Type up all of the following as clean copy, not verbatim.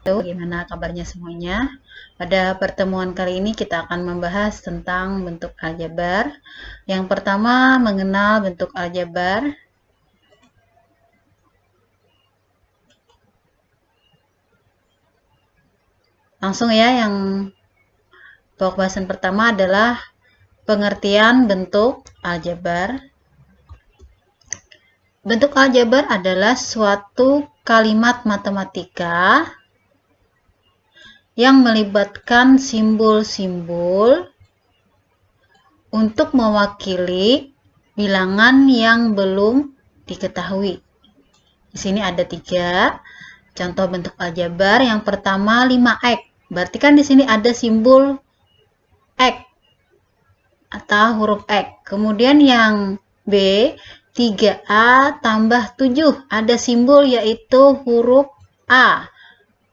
Bagaimana kabarnya semuanya? Pada pertemuan kali ini kita akan membahas tentang bentuk aljabar. Yang pertama, mengenal bentuk aljabar. Langsung ya, yang pokok bahasan pertama adalah pengertian bentuk aljabar. Bentuk aljabar adalah suatu kalimat matematika yang melibatkan simbol-simbol untuk mewakili bilangan yang belum diketahui. Di sini ada 3 contoh bentuk aljabar. Yang pertama 5x. Berarti kan di sini ada simbol x atau huruf x. Kemudian yang B, 3a tambah 7. Ada simbol yaitu huruf A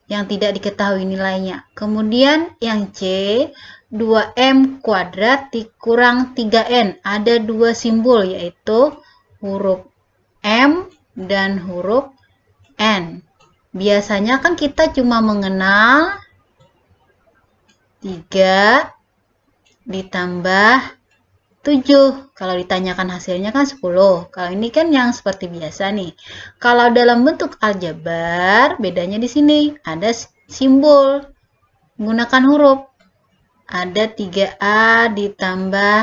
yang tidak diketahui nilainya. Kemudian yang C, 2m kuadrat dikurang 3n. Ada 2 simbol yaitu huruf M dan huruf N. Biasanya kan kita cuma mengenal 3 ditambah 7. Kalau ditanyakan hasilnya kan 10. Kalau ini kan yang seperti biasa nih. Kalau dalam bentuk aljabar, bedanya di sini. Ada simbol menggunakan huruf. Ada 3a ditambah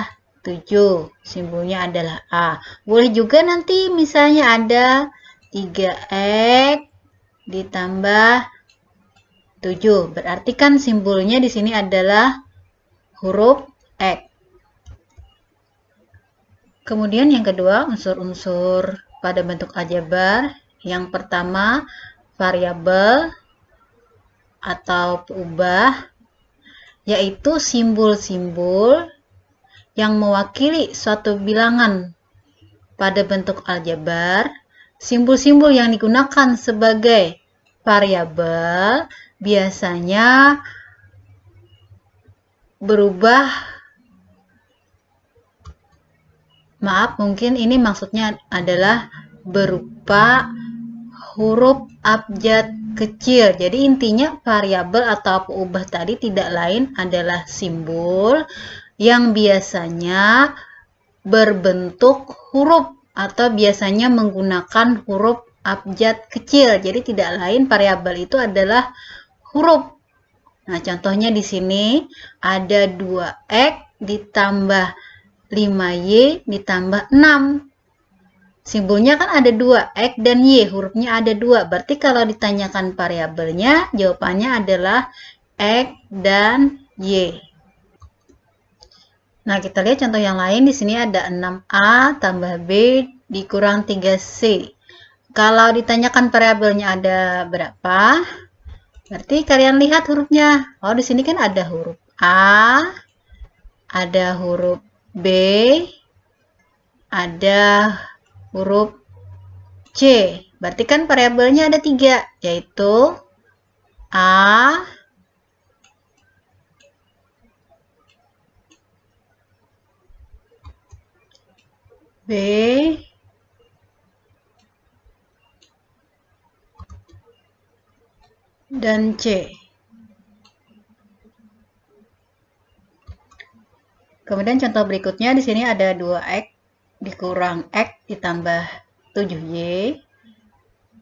7. Simbolnya adalah A. Boleh juga nanti misalnya ada 3x ditambah 7. Berarti kan simbolnya di sini adalah huruf X. Kemudian yang kedua, unsur-unsur pada bentuk aljabar. Yang pertama, variabel atau peubah, yaitu simbol-simbol yang mewakili suatu bilangan pada bentuk aljabar. Simbol-simbol yang digunakan sebagai variabel biasanya berubah. Maaf, mungkin ini maksudnya adalah berupa huruf abjad kecil. Jadi intinya variabel atau peubah tadi tidak lain adalah simbol yang biasanya berbentuk huruf atau biasanya menggunakan huruf abjad kecil. Jadi tidak lain variabel itu adalah huruf. Nah, contohnya di sini ada 2x ditambah 5y ditambah 6. Simbolnya kan ada 2, x dan y, hurufnya ada 2. Berarti kalau ditanyakan variabelnya, jawabannya adalah x dan y. Nah, kita lihat contoh yang lain. Di sini ada 6a tambah b dikurang 3c. Kalau ditanyakan variabelnya ada berapa? Berarti kalian lihat hurufnya. Oh, di sini kan ada huruf A, ada huruf B, ada huruf C. Berarti kan variabelnya ada 3, yaitu A, B, dan C. Kemudian contoh berikutnya di sini ada 2x dikurang x ditambah 7y.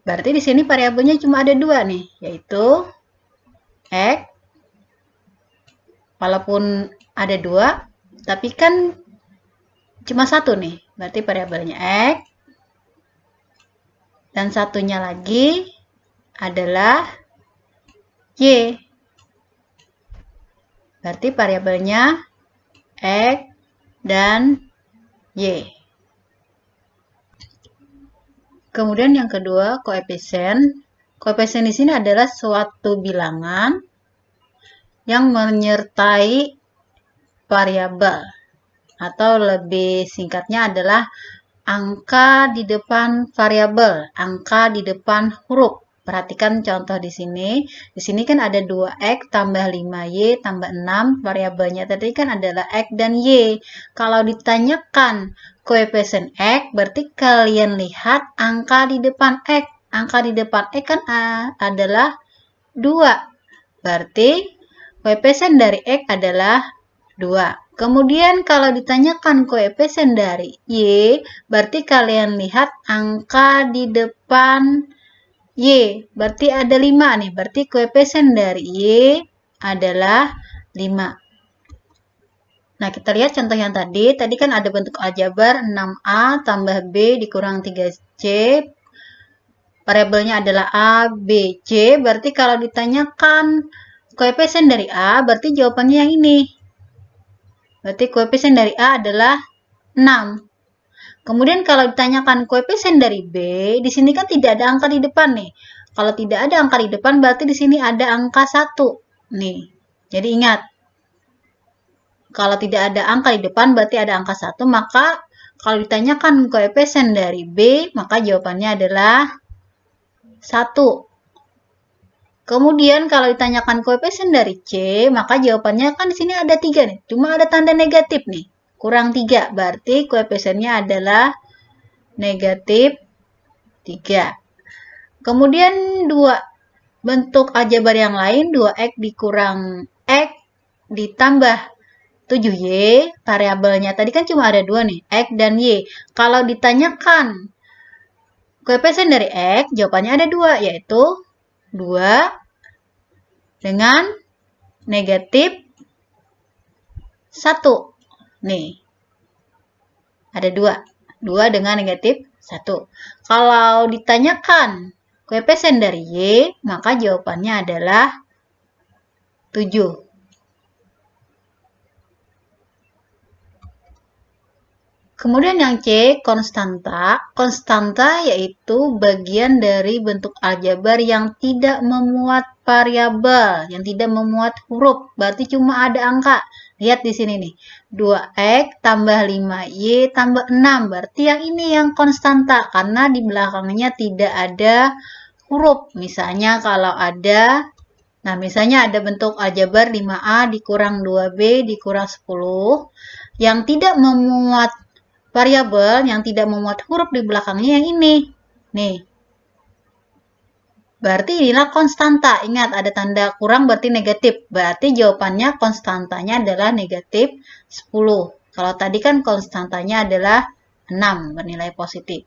Berarti di sini variabelnya cuma ada 2 nih, yaitu x. Walaupun ada 2, tapi kan cuma 1 nih. Berarti variabelnya x. Dan satunya lagi adalah y. Berarti variabelnya x dan y. Kemudian yang kedua, koefisien. Koefisien di sini adalah suatu bilangan yang menyertai variabel, atau lebih singkatnya adalah angka di depan variabel, angka di depan huruf. Perhatikan contoh di sini. Di sini kan ada 2x tambah 5y tambah 6. Variabelnya tadi kan adalah x dan y. Kalau ditanyakan koefisien x, berarti kalian lihat angka di depan x. Angka di depan x kan adalah 2. Berarti koefisien dari X adalah 2. Kemudian kalau ditanyakan koefisien dari Y, berarti kalian lihat angka di depan Y. Berarti ada 5 nih. Berarti koefisien dari Y adalah 5. Nah, kita lihat contoh yang tadi. Tadi kan ada bentuk aljabar 6A tambah B dikurang 3C. Variabelnya adalah A, B, C. Berarti kalau ditanyakan koefisien dari A, berarti jawabannya yang ini. Berarti koefisien dari A adalah 6. Kemudian kalau ditanyakan koefisien dari B, di sini kan tidak ada angka di depan nih. Kalau tidak ada angka di depan, berarti di sini ada angka 1. Nih, jadi ingat. Kalau tidak ada angka di depan, berarti ada angka 1. Maka kalau ditanyakan koefisien dari B, maka jawabannya adalah 1. Kemudian kalau ditanyakan koefisien dari C, maka jawabannya kan di sini ada 3 nih. Cuma ada tanda negatif nih. Kurang 3. Berarti koefisiennya adalah negatif 3. Kemudian 2. Bentuk aljabar yang lain, 2X dikurang X ditambah 7Y. Variabelnya tadi kan cuma ada 2 nih, X dan Y. Kalau ditanyakan koefisien dari X, jawabannya ada 2, yaitu 2 dengan negatif 1. Nih, ada 2. 2 dengan negatif 1. Kalau ditanyakan koefisien dari Y, maka jawabannya adalah 7. Kemudian yang C, konstanta. Konstanta yaitu bagian dari bentuk aljabar yang tidak memuat variabel, yang tidak memuat huruf. Berarti cuma ada angka. Lihat di sini nih. 2X tambah 5Y tambah 6. Berarti yang ini yang konstanta. Karena di belakangnya tidak ada huruf. Misalnya kalau ada, misalnya ada bentuk aljabar 5A dikurang 2B dikurang 10. Yang tidak memuat variabel, yang tidak memuat huruf di belakangnya yang ini. Nih. Berarti inilah konstanta. Ingat, ada tanda kurang berarti negatif. Berarti jawabannya konstantanya adalah negatif 10. Kalau tadi kan konstantanya adalah 6, bernilai positif.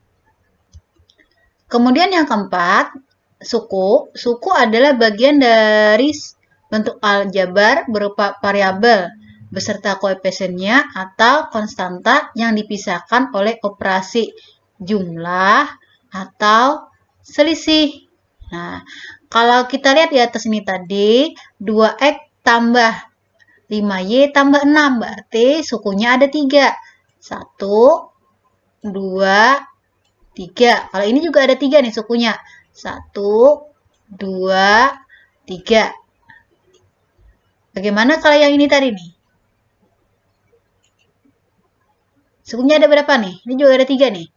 Kemudian yang keempat, suku. Suku adalah bagian dari bentuk aljabar berupa variabel beserta koefisiennya atau konstanta yang dipisahkan oleh operasi jumlah atau selisih. Nah, kalau kita lihat di atas ini tadi, 2X tambah 5Y tambah 6, berarti sukunya ada 3. 1, 2, 3. Kalau ini juga ada 3 nih sukunya. 1, 2, 3. Bagaimana kalau yang ini tadi nih? Sukunya ada berapa nih? Ini juga ada 3 nih.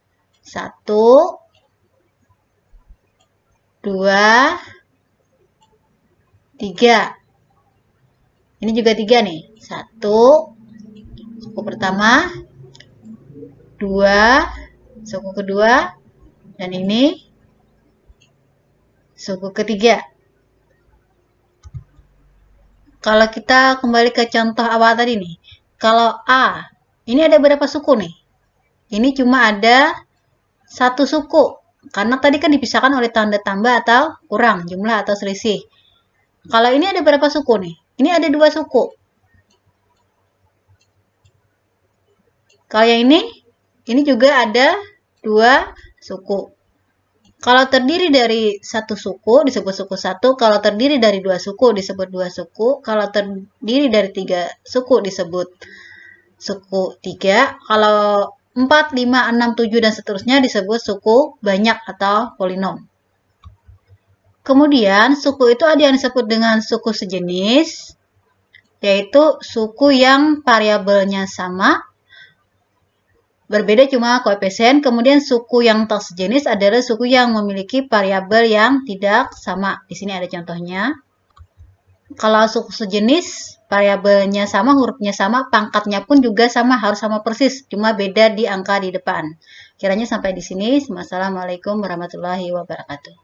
1, 2, 3. Ini juga 3 nih. 1, suku pertama. 2, suku kedua. Dan ini suku ketiga. Kalau kita kembali ke contoh awal tadi nih. Kalau A, ini ada berapa suku nih? Ini cuma ada 1 suku. Karena tadi kan dipisahkan oleh tanda tambah atau kurang, jumlah atau selisih. Kalau ini ada berapa suku nih? Ini ada 2 suku. Kalau yang ini juga ada 2 suku. Kalau terdiri dari 1 suku disebut suku 1, kalau terdiri dari 2 suku disebut 2 suku, kalau terdiri dari 3 suku disebut suku 3, kalau 4, 5, 6, 7, dan seterusnya disebut suku banyak atau polinom. Kemudian, suku itu ada yang disebut dengan suku sejenis, yaitu suku yang variabelnya sama, berbeda cuma koefisien. Kemudian suku yang tak sejenis adalah suku yang memiliki variabel yang tidak sama. Di sini ada contohnya. Kalau suku sejenis, variabelnya sama, hurufnya sama, pangkatnya pun juga sama, harus sama persis, cuma beda di angka di depan. Kiranya sampai di sini. Wassalamualaikum warahmatullahi wabarakatuh.